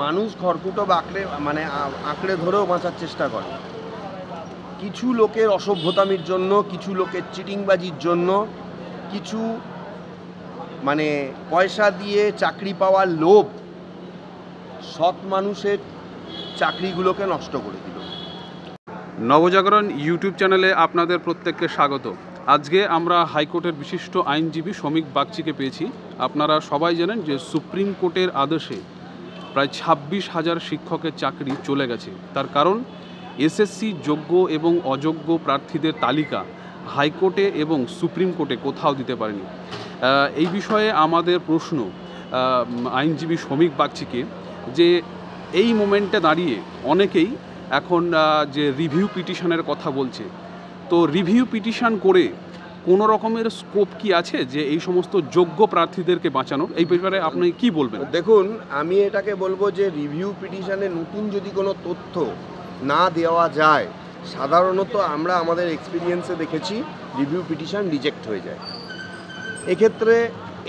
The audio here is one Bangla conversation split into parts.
মানুষ খড়কুটো আঁকড়ে ধরেও বাঁচার চেষ্টা করে। কিছু লোকের অসভ্যতামির জন্য, কিছু লোকের চিটিংবাজির জন্য, কিছু পয়সা দিয়ে চাকরি পাওয়ার লোভ সৎ মানুষের চাকরিগুলোকে নষ্ট করে দিল। নবজাগরণ ইউটিউব চ্যানেলে আপনাদের প্রত্যেককে স্বাগত। আজকে আমরা হাইকোর্টের বিশিষ্ট আইনজীবী শ্রমিক বাগচিকে পেয়েছি। আপনারা সবাই জানেন যে সুপ্রিম কোর্টের আদেশে প্রায় 26,000 শিক্ষকের চাকরি চলে গেছে। তার কারণ এসএসসি যোগ্য এবং অযোগ্য প্রার্থীদের তালিকা হাইকোর্টে এবং সুপ্রিম কোর্টে কোথাও দিতে পারেনি। এই বিষয়ে আমাদের প্রশ্ন আইনজীবী শ্রমিক বাগচিকে, যে এই মোমেন্টে দাঁড়িয়ে অনেকেই এখন যে রিভিউ পিটিশনের কথা বলছে, তো রিভিউ পিটিশন করে কোনো রকমের স্কোপ কি আছে যে এই সমস্ত যোগ্য প্রার্থীদেরকে বাঁচানোর? এই ব্যাপারে আপনি কি বলবেন? দেখুন, আমি এটাকে বলবো যে রিভিউ পিটিশনে নতুন যদি কোনো তথ্য না দেওয়া যায়, সাধারণত আমরা আমাদের এক্সপিরিয়েন্সে দেখেছি রিভিউ পিটিশন রিজেক্ট হয়ে যায়। এক্ষেত্রে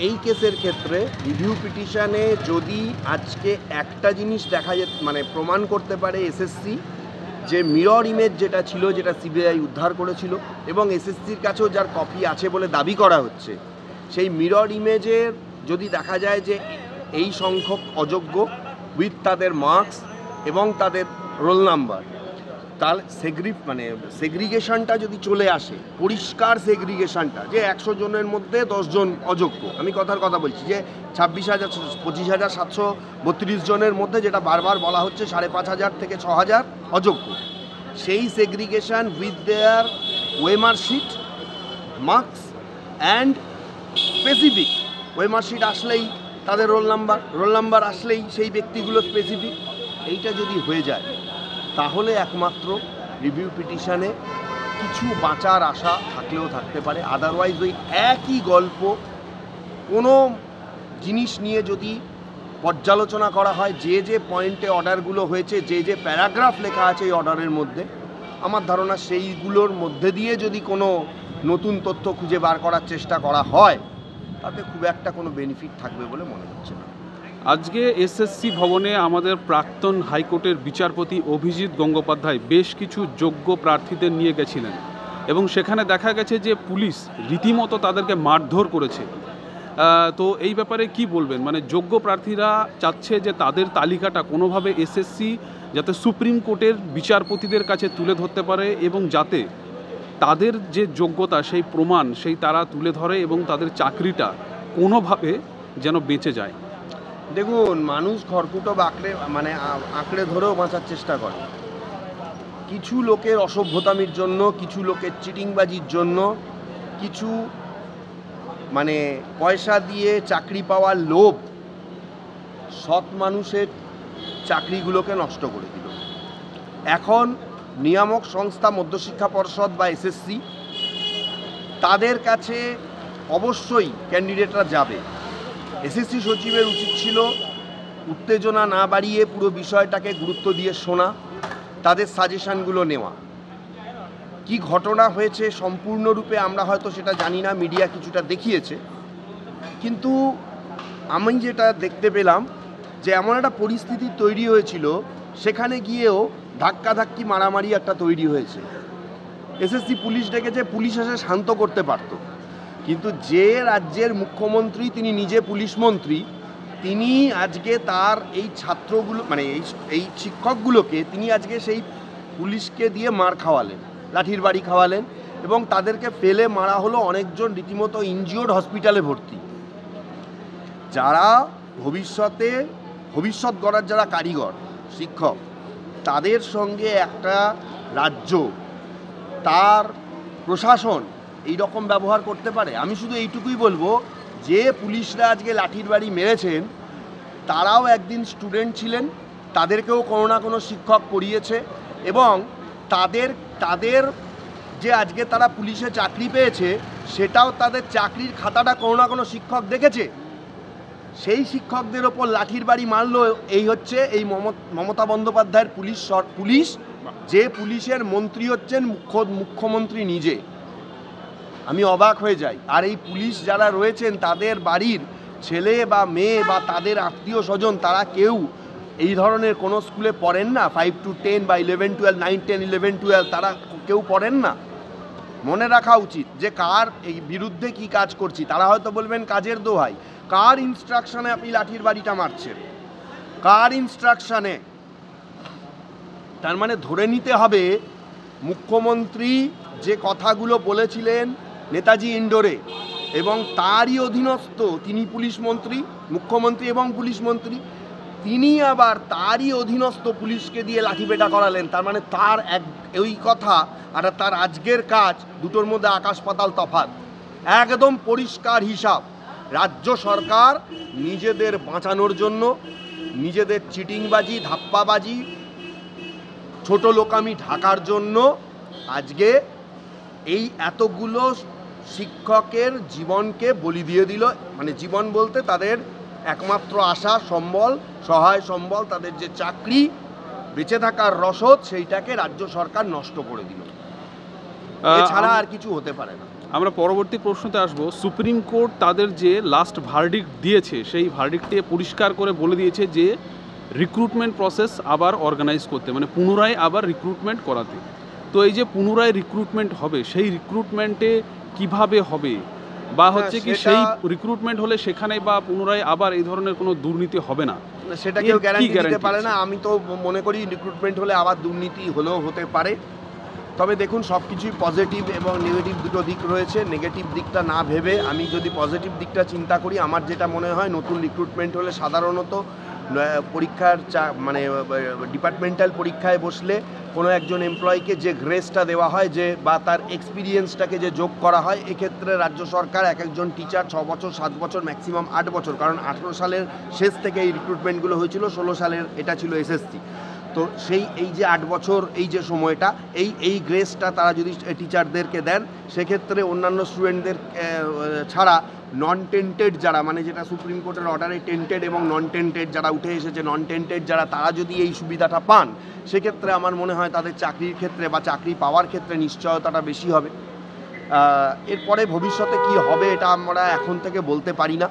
এই কেসের ক্ষেত্রে রিভিউ পিটিশনে যদি আজকে একটা জিনিস দেখা প্রমাণ করতে পারে এসএসসি, যে মিরর ইমেজ যেটা ছিল, যেটা সিবিআই উদ্ধার করেছিল এবং এসএসসির কাছেও যার কপি আছে বলে দাবি করা হচ্ছে, সেই মিরর ইমেজের যদি দেখা যায় যে এই সংখ্যক অযোগ্য উইথ তাদের মার্কস এবং তাদের রোল নাম্বার, তাহলে সেগ্রিগেশনটা যদি চলে আসে, পরিষ্কার সেগ্রিগেশনটা, যে 100 জনের মধ্যে 10 জন অযোগ্য, আমি কথা বলছি যে 25,732 জনের মধ্যে যেটা বারবার বলা হচ্ছে 5,500 থেকে 6,000 অযোগ্য, সেই segregation with their OMR sheet, marks and specific OMR sheet আসলেই তাদের রোল নাম্বার আসলেই সেই ব্যক্তিগুলো স্পেসিফিক, এইটা যদি হয়ে যায় তাহলে একমাত্র রিভিউ পিটিশনে কিছু বাঁচার আশা থাকলেও থাকতে পারে। আদারওয়াইজ ওই একই গল্প কোনো জিনিস নিয়ে যদি পর্যালোচনা করা হয়, যে যে পয়েন্টে অর্ডারগুলো হয়েছে, যে যে প্যারাগ্রাফ লেখা আছে এই অর্ডারের মধ্যে, আমার ধারণা সেইগুলোর মধ্যে দিয়ে যদি কোনো নতুন তথ্য খুঁজে বার করার চেষ্টা করা হয়, তাতে খুব একটা কোনো বেনিফিট থাকবে বলে মনে হচ্ছে না। আজকে এসএসসি ভবনে আমাদের প্রাক্তন হাইকোর্টের বিচারপতি অভিজিৎ গঙ্গোপাধ্যায় বেশ কিছু যোগ্য প্রার্থীদের নিয়ে গেছিলেন এবং সেখানে দেখা গেছে যে পুলিশ রীতিমতো তাদেরকে মারধর করেছে। তো এই ব্যাপারে কি বলবেন? যোগ্য প্রার্থীরা চাচ্ছে যে তাদের তালিকাটা কোনোভাবে এসএসসি যাতে সুপ্রিম কোর্টের বিচারপতিদের কাছে তুলে ধরতে পারে এবং যাতে তাদের যে যোগ্যতা সেই প্রমাণ তারা তুলে ধরে এবং তাদের চাকরিটা কোনোভাবে যেন বেঁচে যায়। দেখুন, মানুষ খড়কুটো আঁকড়ে ধরেও বাঁচার চেষ্টা করে। কিছু লোকের অসভ্যতামির জন্য, কিছু লোকের চিটিংবাজির জন্য, কিছু পয়সা দিয়ে চাকরি পাওয়ার লোভ সৎ মানুষের চাকরিগুলোকে নষ্ট করে দিল। এখন নিয়ামক সংস্থা মধ্যশিক্ষা পর্ষদ বা এসএসসি, তাদের কাছে অবশ্যই ক্যান্ডিডেটরা যাবে। এসএসসি সচিবের উচিত ছিল উত্তেজনা না বাড়িয়ে পুরো বিষয়টাকে গুরুত্ব দিয়ে শোনা, তাদের সাজেশনগুলো নেওয়া। কি ঘটনা হয়েছে সম্পূর্ণরূপে আমরা হয়তো সেটা জানি না, মিডিয়া কিছুটা দেখিয়েছে, কিন্তু আমি যেটা দেখতে পেলাম যে এমন একটা পরিস্থিতি তৈরি হয়েছিল, সেখানে গিয়েও ধাক্কাধাক্কি মারামারি একটা তৈরি হয়েছে। এসএসসি পুলিশ ডেকেছে, পুলিশ এসে শান্ত করতে পারত, কিন্তু যে রাজ্যের মুখ্যমন্ত্রী, তিনি নিজে পুলিশ মন্ত্রী, তিনি আজকে তার এই ছাত্রগুলো এই শিক্ষকগুলোকে তিনি আজকে সেই পুলিশকে দিয়ে মার খাওয়ালেন, লাঠির বাড়ি খাওয়ালেন এবং তাদেরকে ফেলে মারা হলো। অনেকজন রীতিমতো ইনজিওর্ড, হসপিটালে ভর্তি। যারা ভবিষ্যৎ গড়ার যারা কারিগর, শিক্ষক, তাদের সঙ্গে একটা রাজ্য, তার প্রশাসন এই রকম ব্যবহার করতে পারে? আমি শুধু এইটুকুই বলবো, যে পুলিশরা আজকে লাঠির বাড়ি মেরেছেন তারাও একদিন স্টুডেন্ট ছিলেন, তাদেরকেও কোনো না কোনো শিক্ষক পড়িয়েছে এবং তাদের যে আজকে তারা পুলিশে চাকরি পেয়েছে, সেটাও তাদের চাকরির খাতাটা কোনো না কোনো শিক্ষক দেখেছে। সেই শিক্ষকদের ওপর লাঠির বাড়ি মারলো এই মমতা বন্দ্যোপাধ্যায়ের পুলিশ, যে পুলিশের মন্ত্রী হচ্ছেন মুখ্যমন্ত্রী নিজে। আমি অবাক হয়ে যাই। আর এই পুলিশ যারা রয়েছেন, তাদের বাড়ির ছেলে বা মেয়ে বা তাদের আত্মীয় স্বজন, তারা কেউ এই ধরনের কোনো স্কুলে পড়েন না? 5 to 10 বা 11-12, 9-10, 11-12 তারা কেউ পড়েন না? মনে রাখা উচিত যে কার এই বিরুদ্ধে কি কাজ করছি। তারা হয়তো বলবেন কাজের দোহাই, কার ইনস্ট্রাকশনে আপনি লাঠির বাড়িটা মারছেন, কার ইনস্ট্রাকশনে? তার মানে ধরে নিতে হবে মুখ্যমন্ত্রী যে কথাগুলো বলেছিলেন নেতাজি ইন্ডোরে এবং তারই অধীনস্থ, তিনি পুলিশ মন্ত্রী, মুখ্যমন্ত্রী এবং পুলিশ মন্ত্রী, তিনি আবার তারই অধীনস্থ পুলিশকে দিয়ে লাঠিপেটা করালেন। তার মানে তার ওই কথা আর তার আজকের কাজ দুটোর মধ্যে আকাশ পাতাল তফাৎ। একদম পরিষ্কার হিসাব। রাজ্য সরকার নিজেদের বাঁচানোর জন্য, নিজেদের চিটিংবাজি, ধাপ্পাবাজি, ছোট লোকামি ঢাকার জন্য আজকে এই এতগুলো শিক্ষকের জীবনকে বলি দিয়ে দিল। মানে জীবন বলতে তাদের একমাত্র আশা, সম্বল, সহায় সম্বল, তাদের যে চাকরি, বেঁচে থাকার রসদ, সেইটাকে রাজ্য সরকার নষ্ট করে দিল। এছাড়া আর কিছু হতে পারে না। আমরা পরবর্তী প্রশ্নতে আসবো। সুপ্রিম কোর্ট তাদের যে লাস্ট ভার্ডিক্ট দিয়েছে, সেই ভার্ডিক্টে পরিষ্কার করে বলে দিয়েছে যে রিক্রুটমেন্ট প্রসেস আবার অর্গানাইজ করতে, মানে পুনরায় আবার রিক্রুটমেন্ট করাতে। তো এই যে পুনরায় রিক্রুটমেন্ট হবে, সেই রিক্রুটমেন্টে কিভাবে হবে, বা হচ্ছে কি সেই রিক্রুটমেন্ট হলে সেখানে বা পুনরায় আবার এই ধরনের কোনো দুর্নীতি হবে না, সেটা কেউ গ্যারান্টি দিতে পারে না। আমি তো মনে করি রিক্রুটমেন্ট হলে আবার দুর্নীতি হলেও হতে পারে। তবে দেখুন, সব কিছুই পজিটিভ এবং নেগেটিভ দুটো দিক রয়েছে। নেগেটিভ দিকটা না ভেবে আমি যদি পজিটিভ দিকটা চিন্তা করি, আমার যেটা মনে হয় নতুন রিক্রুটমেন্ট হলে সাধারণত পরীক্ষার মানে ডিপার্টমেন্টাল পরীক্ষায় বসলে কোনো একজন এমপ্লয়িকে যে গ্রেসটা দেওয়া হয়, যে বা তার এক্সপিরিয়েন্সটাকে যে যোগ করা হয়, এক্ষেত্রে রাজ্য সরকার এক একজন টিচার 6 বছর, 7 বছর, ম্যাক্সিমাম 8 বছর, কারণ 18 সালের শেষ থেকে এই রিক্রুটমেন্টগুলো হয়েছিল, 16 সালের এটা ছিল এসএসসি। তো এই যে 8 বছর এই যে সময়টা, এই গ্রেসটা তারা যদি টিচারদেরকে দেন, সেক্ষেত্রে অন্যান্য স্টুডেন্টদের ছাড়া নন টেন্টেড যারা, মানে যেটা সুপ্রিম কোর্টের অর্ডারে টেন্টেড এবং নন টেন্টেড যারা উঠে এসেছে, নন টেন্টেড যারা, তারা যদি এই সুবিধাটা পান, সেক্ষেত্রে আমার মনে হয় তাদের চাকরির ক্ষেত্রে বা চাকরি পাওয়ার ক্ষেত্রে নিশ্চয়তাটা বেশি হবে। এরপরে ভবিষ্যতে কি হবে এটা আমরা এখন থেকে বলতে পারি না,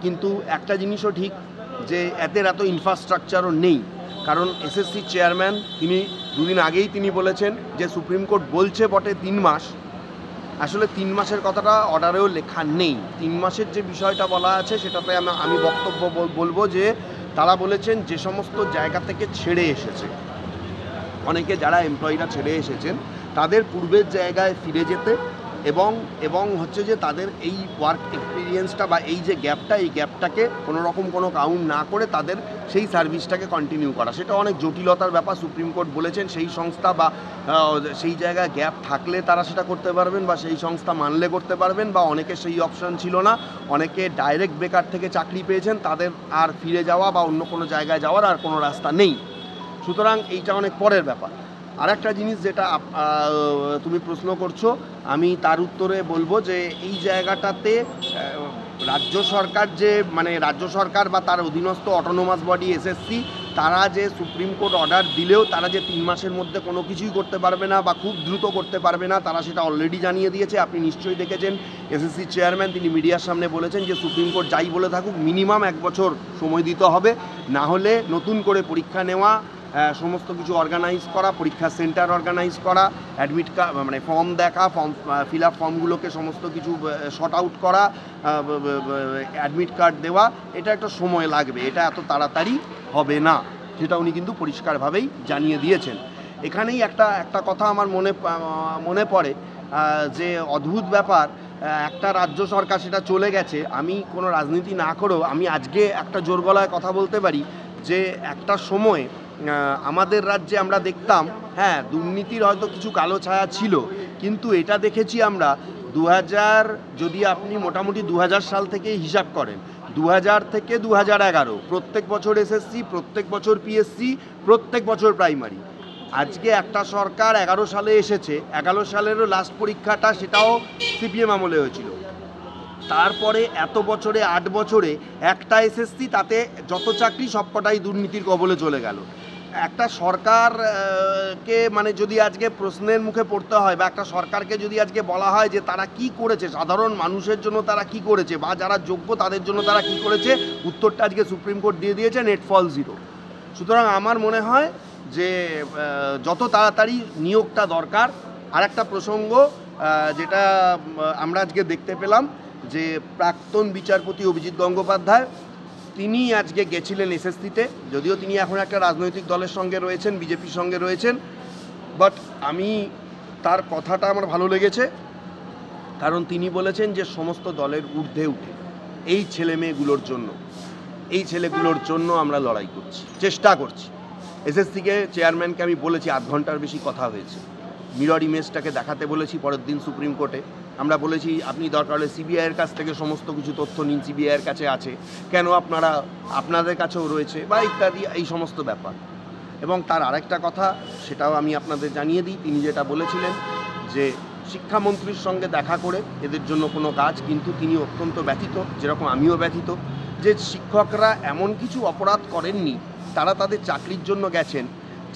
কিন্তু একটা জিনিসও ঠিক যে এদের এত ইনফ্রাস্ট্রাকচারও নেই। কারণ এসএসসি চেয়ারম্যান তিনি দুদিন আগেই তিনি বলেছেন যে সুপ্রিম কোর্ট বলছে বটে 3 মাস, আসলে 3 মাসের কথাটা অর্ডারেও লেখা নেই। 3 মাসের যে বিষয়টা বলা আছে সেটাতে আমি বক্তব্য বলবো যে তারা বলেছেন যে সমস্ত জায়গা থেকে ছেড়ে এসেছে, অনেকে যারা এমপ্লয়িরা ছেড়ে এসেছেন, তাদের পূর্বের জায়গায় ফিরে যেতে এবং হচ্ছে যে তাদের এই ওয়ার্ক এক্সপিরিয়েন্সটা বা এই যে গ্যাপটা, এই গ্যাপটাকে কোনো রকম কোনো কাউন্ট না করে তাদের সেই সার্ভিসটাকে কন্টিনিউ করা। সেটা অনেক জটিলতার ব্যাপার। সুপ্রিম কোর্ট বলেছেন সেই সংস্থা বা সেই জায়গায় গ্যাপ থাকলে তারা সেটা করতে পারবেন, বা সেই সংস্থা মানলে করতে পারবেন, বা অনেকের সেই অপশান ছিল না, অনেকে ডাইরেক্ট বেকার থেকে চাকরি পেয়েছেন, তাদের আর ফিরে যাওয়া বা অন্য কোনো জায়গায় যাওয়ার আর কোনো রাস্তা নেই। সুতরাং এইটা অনেক পরের ব্যাপার। আর একটা জিনিস যেটা তুমি প্রশ্ন করছো, আমি তার উত্তরে বলবো যে এই জায়গাটাতে রাজ্য সরকার যে, মানে রাজ্য সরকার বা তার অধীনস্থ অটোনোমাস বডি এসএসসি, তারা যে সুপ্রিম কোর্ট অর্ডার দিলেও তারা যে 3 মাসের মধ্যে কোনো কিছুই করতে পারবে না বা খুব দ্রুত করতে পারবে না, তারা সেটা অলরেডি জানিয়ে দিয়েছে। আপনি নিশ্চয়ই দেখেছেন এসএসসি চেয়ারম্যান তিনি মিডিয়ার সামনে বলেছেন যে সুপ্রিম কোর্ট যাই বলে থাকুক, মিনিমাম 1 বছর সময় দিতে হবে, না হলে নতুন করে পরীক্ষা নেওয়া, সমস্ত কিছু অর্গানাইজ করা, পরীক্ষা সেন্টার অর্গানাইজ করা, অ্যাডমিট কার্ড মানে ফর্ম দেখা, ফর্ম ফিল আপ ফর্মগুলোকে সমস্ত কিছু শর্ট আউট করা, অ্যাডমিট কার্ড দেওয়া, এটা একটা সময় লাগবে, এটা এত তাড়াতাড়ি হবে না, সেটা উনি কিন্তু পরিষ্কারভাবেই জানিয়ে দিয়েছেন। এখানেই একটা কথা আমার মনে পড়ে যে অদ্ভুত ব্যাপার, একটা রাজ্য সরকার সেটা চলে গেছে, আমি কোনো রাজনীতি না করেও আমি আজকে একটা জোর গলায় কথা বলতে পারি যে একটা সময় আমাদের রাজ্যে আমরা দেখতাম, হ্যাঁ দুর্নীতির হয়তো কিছু কালো ছায়া ছিল, কিন্তু এটা দেখেছি আমরা 2000, যদি আপনি মোটামুটি 2000 সাল থেকে হিসাব করেন, 2000 থেকে 2011 প্রত্যেক বছর এসএসসি, প্রত্যেক বছর পিএসসি, প্রত্যেক বছর প্রাইমারি। আজকে একটা সরকার 11 সালে এসেছে, 11 সালেরও লাস্ট পরীক্ষাটা সেটাও সিপিএম আমলে হয়েছিল, তারপরে এত বছরে 8 বছরে একটা এসএসসি, তাতে যত চাকরি সবকটাই দুর্নীতির কবলে চলে গেল। একটা সরকারকে মানে যদি আজকে প্রশ্নের মুখে পড়তে হয়, বা একটা সরকারকে যদি আজকে বলা হয় যে তারা কি করেছে, সাধারণ মানুষের জন্য তারা কি করেছে, বা যারা যোগ্য তাদের জন্য তারা কি করেছে, উত্তরটা আজকে সুপ্রিম কোর্ট দিয়ে দিয়েছে, নেট ফল 0। সুতরাং আমার মনে হয় যে যত তাড়াতাড়ি নিয়োগটা দরকার। আর একটা প্রসঙ্গ যেটা আমরা আজকে দেখতে পেলাম যে প্রাক্তন বিচারপতি অভিজিৎ গঙ্গোপাধ্যায় তিনি আজকে গেছিলেন এসএসসিতে, যদিও তিনি এখন একটা রাজনৈতিক দলের সঙ্গে রয়েছেন, বিজেপির সঙ্গে রয়েছেন, বাট আমি তার কথাটা আমার ভালো লেগেছে, কারণ তিনি বলেছেন যে সমস্ত দলের ঊর্ধ্বে উঠে এই ছেলেমেয়েগুলোর জন্য আমরা লড়াই করছি, চেষ্টা করছি। এসএসসিকে চেয়ারম্যানকে আমি বলেছি, 8 ঘন্টার বেশি কথা হয়েছে, মিরর ইমেজটাকে দেখাতে বলেছি পরের দিন সুপ্রিম কোর্টে। আমরা বলেছি আপনি দরকার হলে সিবিআইয়ের কাছ থেকে সমস্ত কিছু তথ্য নিন, সিবিআইয়ের কাছে আছে, কেন আপনাদের কাছেও রয়েছে বা ইত্যাদি, এই সমস্ত ব্যাপার। এবং তার আরেকটা কথা, সেটাও আমি আপনাদের জানিয়ে দিই, তিনি যেটা বলেছিলেন যে শিক্ষামন্ত্রীর সঙ্গে দেখা করে এদের জন্য কোনো কাজ, কিন্তু তিনি অত্যন্ত ব্যথিত, যেরকম আমিও ব্যথিত, যে শিক্ষকরা এমন কিছু অপরাধ করেননি, তারা তাদের চাকরির জন্য গেছেন।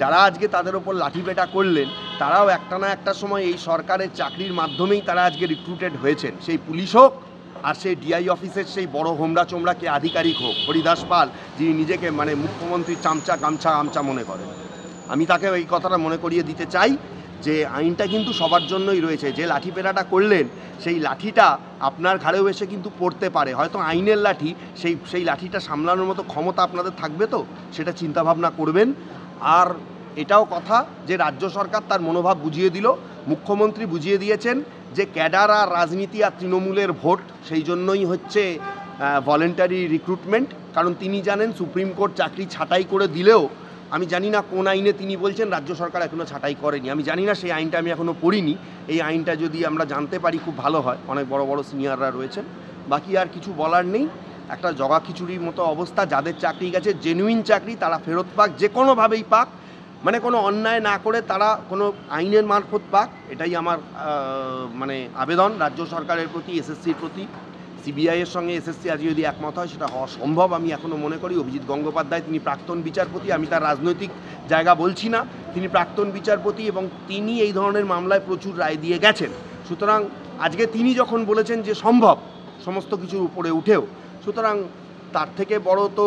যারা আজকে তাদের ওপর লাঠিপেটা করলেন তারাও একটা না একটা সময় এই সরকারের চাকরির মাধ্যমেই তারা আজকে রিক্রুটেড হয়েছেন, সেই পুলিশ হোক আর সেই ডিআই অফিসের সেই বড় হোমরা চোমরা কে আধিকারিক হোক, হরিদাস পাল, যিনি নিজেকে মুখ্যমন্ত্রী গামছা মনে করেন। আমি তাকে এই কথাটা মনে করিয়ে দিতে চাই যে আইনটা কিন্তু সবার জন্যই রয়েছে। যে লাঠিপেটাটা করলেন সেই লাঠিটা আপনার ঘাড়েও এসে কিন্তু পড়তে পারে, হয়তো আইনের লাঠি, সেই লাঠিটা সামলানোর মতো ক্ষমতা আপনাদের থাকবে, তো সেটা চিন্তাভাবনা করবেন। আর এটাও কথা যে রাজ্য সরকার তার মনোভাব বুঝিয়ে দিল, মুখ্যমন্ত্রী বুঝিয়ে দিয়েছেন যে ক্যাডার আর রাজনীতি আর তৃণমূলের ভোট, সেই জন্যই হচ্ছে ভলেন্টারি রিক্রুটমেন্ট। কারণ তিনি জানেন সুপ্রিম কোর্ট চাকরি ছাঁটাই করে দিলেও, আমি জানি না কোন আইনে তিনি বলছেন রাজ্য সরকার এখনও ছাঁটাই করেনি, আমি জানি না, সেই আইনটা আমি এখনও পড়িনি। এই আইনটা যদি আমরা জানতে পারি খুব ভালো হয়, অনেক বড় বড় সিনিয়ররা রয়েছেন। বাকি আর কিছু বলার নেই, একটা জগা খিচুড়ির মতো অবস্থা। যাদের চাকরি গেছে, জেনুইন চাকরি, তারা ফেরত পাক, যে কোনোভাবেই পাক, মানে কোনো অন্যায় না করে তারা কোনো আইনের মারফত পাক, এটাই আমার আবেদন রাজ্য সরকারের প্রতি, এসএসসির প্রতি। সিবিআইয়ের সঙ্গে এসএসসি আজ যদি একমত হয় সেটা হওয়া সম্ভব আমি এখনও মনে করি। অভিজিৎ গঙ্গোপাধ্যায় তিনি প্রাক্তন বিচারপতি, আমি তার রাজনৈতিক জায়গা বলছি না, তিনি প্রাক্তন বিচারপতি এবং তিনি এই ধরনের মামলায় প্রচুর রায় দিয়ে গেছেন। সুতরাং আজকে তিনি যখন বলেছেন যে সম্ভব সমস্ত কিছুর উপরে উঠেও, সুতরাং তার থেকে বড় তো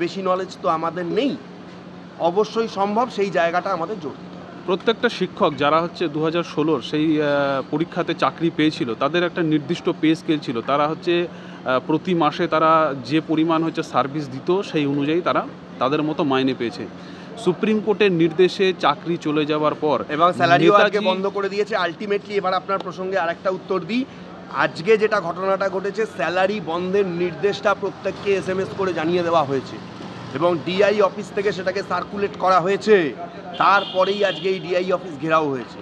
বেশি নলেজ তো আমাদের নেই। অবশ্যই সম্ভব, সেই জায়গাটা আমাদের জোর দিতে হবে। প্রত্যেকটা শিক্ষক যারা হচ্ছে 2016 সেই পরীক্ষাতে চাকরি পেয়েছিল, তাদের একটা নির্দিষ্ট পে স্কেল ছিল, তারা হচ্ছে প্রতি মাসে তারা যে পরিমাণ হচ্ছে সার্ভিস দিত সেই অনুযায়ী তারা তাদের মতো মাইনে পেয়েছে। সুপ্রিম কোর্টের নির্দেশে চাকরি চলে যাওয়ার পর এবং স্যালারিও আজকে বন্ধ করে দিয়েছে। আলটিমেটলি এবার আপনার প্রসঙ্গে আরেকটা উত্তর দিই, আজকে যেটা ঘটনাটা ঘটেছে, স্যালারি বন্ধের নির্দেশটা প্রত্যেককে SMS করে জানিয়ে দেওয়া হয়েছে এবং ডিআই অফিস থেকে সেটাকে সার্কুলেট করা হয়েছে, তারপরেই আজকে এই ডিআই অফিস ঘেরাও হয়েছে।